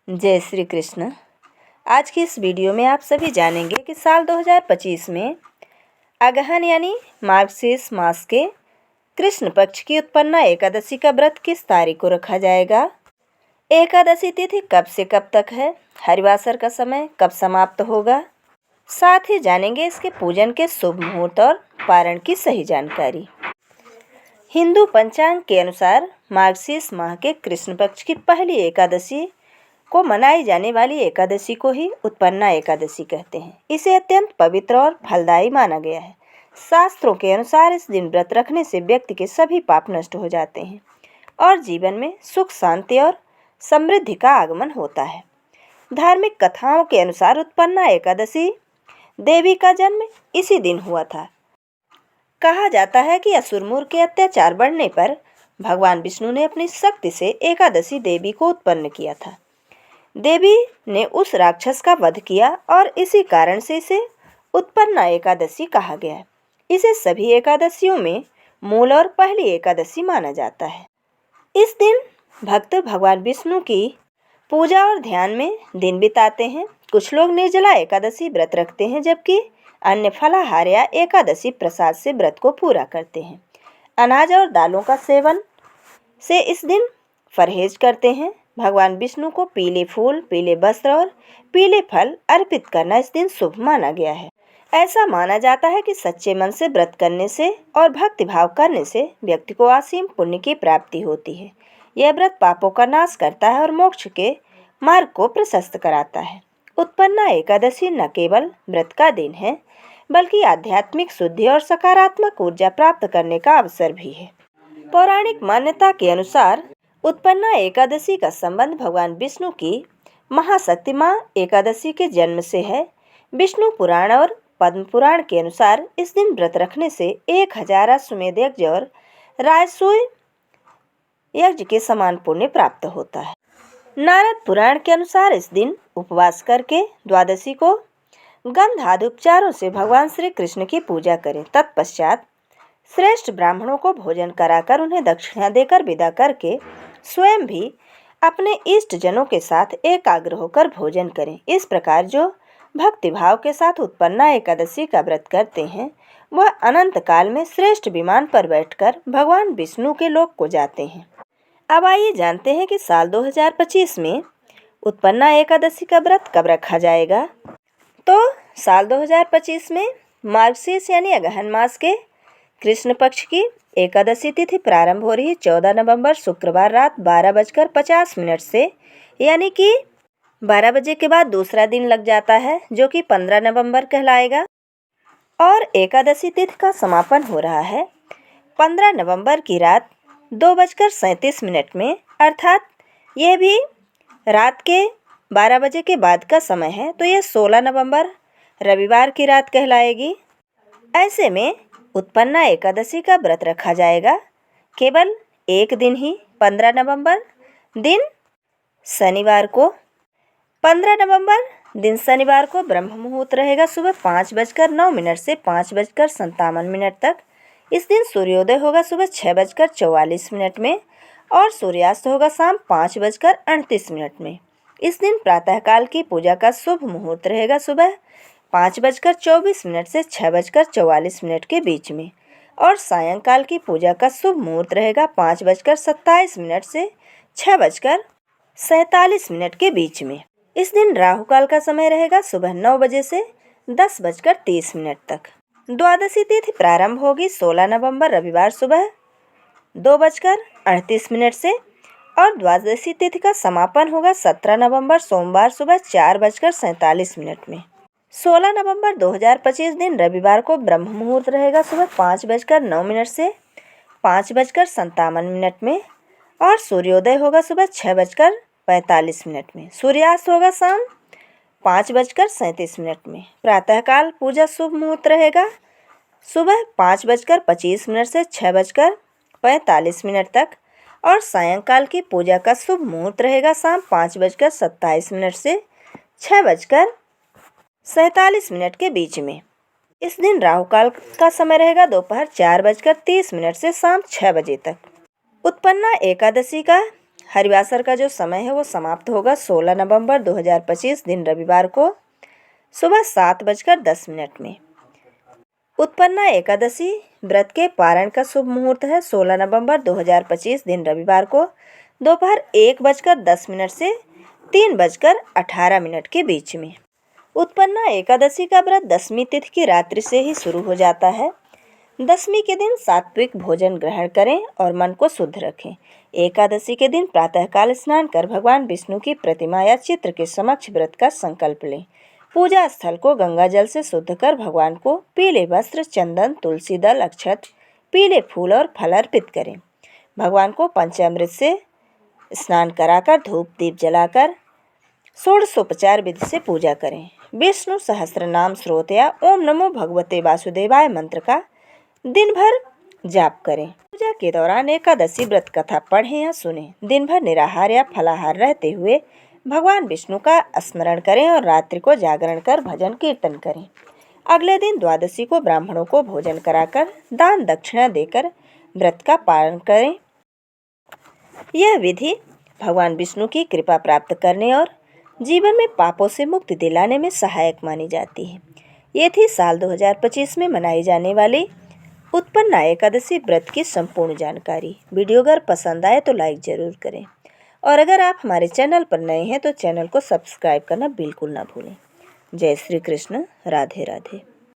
जय श्री कृष्ण। आज की इस वीडियो में आप सभी जानेंगे कि साल 2025 में अगहन यानी मार्गशीर्ष मास के कृष्ण पक्ष की उत्पन्ना एकादशी का व्रत किस तारीख को रखा जाएगा। एकादशी तिथि कब से कब तक है, हरिवासर का समय कब समाप्त होगा। साथ ही जानेंगे इसके पूजन के शुभ मुहूर्त और पारण की सही जानकारी। हिंदू पंचांग के अनुसार मार्गशीर्ष माह के कृष्ण पक्ष की पहली एकादशी को मनाई जाने वाली एकादशी को ही उत्पन्ना एकादशी कहते हैं। इसे अत्यंत पवित्र और फलदायी माना गया है। शास्त्रों के अनुसार इस दिन व्रत रखने से व्यक्ति के सभी पाप नष्ट हो जाते हैं और जीवन में सुख शांति और समृद्धि का आगमन होता है। धार्मिक कथाओं के अनुसार उत्पन्ना एकादशी देवी का जन्म इसी दिन हुआ था। कहा जाता है कि असुरमूर के अत्याचार बढ़ने पर भगवान विष्णु ने अपनी शक्ति से एकादशी देवी को उत्पन्न किया था। देवी ने उस राक्षस का वध किया और इसी कारण से इसे उत्पन्ना एकादशी कहा गया है। इसे सभी एकादशियों में मूल और पहली एकादशी माना जाता है। इस दिन भक्त भगवान विष्णु की पूजा और ध्यान में दिन बिताते हैं। कुछ लोग निर्जला एकादशी व्रत रखते हैं, जबकि अन्य फलाहार या एकादशी प्रसाद से व्रत को पूरा करते हैं। अनाज और दालों का सेवन से इस दिन परहेज करते हैं। भगवान विष्णु को पीले फूल, पीले वस्त्र और पीले फल अर्पित करना इस दिन शुभ माना गया है। ऐसा माना जाता है कि सच्चे मन से व्रत करने से और भक्ति भाव करने से व्यक्ति को असीम पुण्य की प्राप्ति होती है। यह व्रत पापों का नाश करता है और मोक्ष के मार्ग को प्रशस्त कराता है। उत्पन्ना एकादशी न केवल व्रत का दिन है, बल्कि आध्यात्मिक शुद्धि और सकारात्मक ऊर्जा प्राप्त करने का अवसर भी है। पौराणिक मान्यता के अनुसार उत्पन्ना एकादशी का संबंध भगवान विष्णु की महाशक्ति माँ एकादशी के जन्म से है। विष्णु पुराण और पद्म पुराण के अनुसार इस दिन व्रत रखने से 1000 अश्वमेध यज्ञ और राजसूय यज्ञ के समान पुण्य प्राप्त होता है। नारद पुराण के अनुसार इस दिन उपवास करके द्वादशी को गंध आदि उपचारों से भगवान श्री कृष्ण की पूजा करें। तत्पश्चात श्रेष्ठ ब्राह्मणों को भोजन कराकर उन्हें दक्षिणा देकर विदा करके स्वयं भी अपने इष्ट जनों के साथ एकाग्र होकर भोजन करें। इस प्रकार जो भक्ति भाव के साथ उत्पन्ना एकादशी का व्रत करते हैं, वह अनंत काल में श्रेष्ठ विमान पर बैठकर भगवान विष्णु के लोक को जाते हैं। अब आइए जानते हैं कि साल 2025 में उत्पन्ना एकादशी का व्रत कब रखा जाएगा। तो साल 2025 में मार्गशीर्ष यानी अगहन मास के कृष्ण पक्ष की एकादशी तिथि प्रारंभ हो रही है 14 नवंबर शुक्रवार रात 12:50 से, यानी कि 12 बजे के बाद दूसरा दिन लग जाता है, जो कि 15 नवंबर कहलाएगा। और एकादशी तिथि का समापन हो रहा है 15 नवंबर की रात 2:37 में, अर्थात यह भी रात के 12 बजे के बाद का समय है, तो यह 16 नवंबर रविवार की रात कहलाएगी। ऐसे में उत्पन्ना एकादशी का व्रत रखा जाएगा केवल एक दिन ही, 15 नवंबर दिन शनिवार को। 15 नवंबर दिन शनिवार को ब्रह्म मुहूर्त रहेगा सुबह 5:09 से 5:57 तक। इस दिन सूर्योदय होगा सुबह 6:44 में और सूर्यास्त होगा शाम 5:38 में। इस दिन प्रातःकाल की पूजा का शुभ मुहूर्त रहेगा सुबह 5:24 से 6:44 के बीच में और सायंकाल की पूजा का शुभ मुहूर्त रहेगा 5:27 से 6:47 के बीच में। इस दिन राहु काल का समय रहेगा सुबह 9 बजे से 10:30 तक। द्वादशी तिथि प्रारंभ होगी 16 नवंबर रविवार सुबह 2:38 से और द्वादशी तिथि का समापन होगा 17 नवंबर सोमवार सुबह 4:47 में। 16 नवंबर 2025 दिन रविवार को ब्रह्म मुहूर्त रहेगा सुबह 5:09 से 5:57 में और सूर्योदय होगा सुबह 6:45 में। सूर्यास्त होगा शाम 5:37 में। प्रातःकाल पूजा शुभ मुहूर्त रहेगा सुबह 5:25 से 6:45 तक और सायंकाल की पूजा का शुभ मुहूर्त रहेगा शाम 5:27 से 6:47 के बीच में। इस दिन राहु काल का समय रहेगा दोपहर 4:30 से शाम 6 बजे तक। उत्पन्ना एकादशी का हरिवासर का जो समय है वो समाप्त होगा 16 नवंबर 2025 दिन रविवार को सुबह 7:10 में। उत्पन्ना एकादशी व्रत के पारण का शुभ मुहूर्त है 16 नवंबर 2025 दिन रविवार को दोपहर 1:10 से 3:18 के बीच में। उत्पन्ना एकादशी का व्रत दशमी तिथि की रात्रि से ही शुरू हो जाता है। दशमी के दिन सात्विक भोजन ग्रहण करें और मन को शुद्ध रखें। एकादशी के दिन प्रातःकाल स्नान कर भगवान विष्णु की प्रतिमा या चित्र के समक्ष व्रत का संकल्प लें। पूजा स्थल को गंगा जल से शुद्ध कर भगवान को पीले वस्त्र, चंदन, तुलसी दल, अक्षत, पीले फूल और फल अर्पित करें। भगवान को पंचामृत से स्नान कराकर धूप दीप जलाकर षोडशोपचार विधि से पूजा करें। विष्णु सहस्त्र नाम स्रोत या ओम नमो भगवते वासुदेवाय मंत्र का दिन भर जाप करें। पूजा के दौरान एकादशी व्रत कथा पढ़ें या सुनें। दिन भर निराहार या फलाहार रहते हुए भगवान विष्णु का स्मरण करें और रात्रि को जागरण कर भजन कीर्तन करें। अगले दिन द्वादशी को ब्राह्मणों को भोजन कराकर दान दक्षिणा देकर व्रत का पालन करें। यह विधि भगवान विष्णु की कृपा प्राप्त करने और जीवन में पापों से मुक्ति दिलाने में सहायक मानी जाती है। ये थी साल 2025 में मनाई जाने वाली उत्पन्ना एकादशी व्रत की संपूर्ण जानकारी। वीडियो अगर पसंद आए तो लाइक ज़रूर करें और अगर आप हमारे चैनल पर नए हैं तो चैनल को सब्सक्राइब करना बिल्कुल ना भूलें। जय श्री कृष्ण, राधे राधे।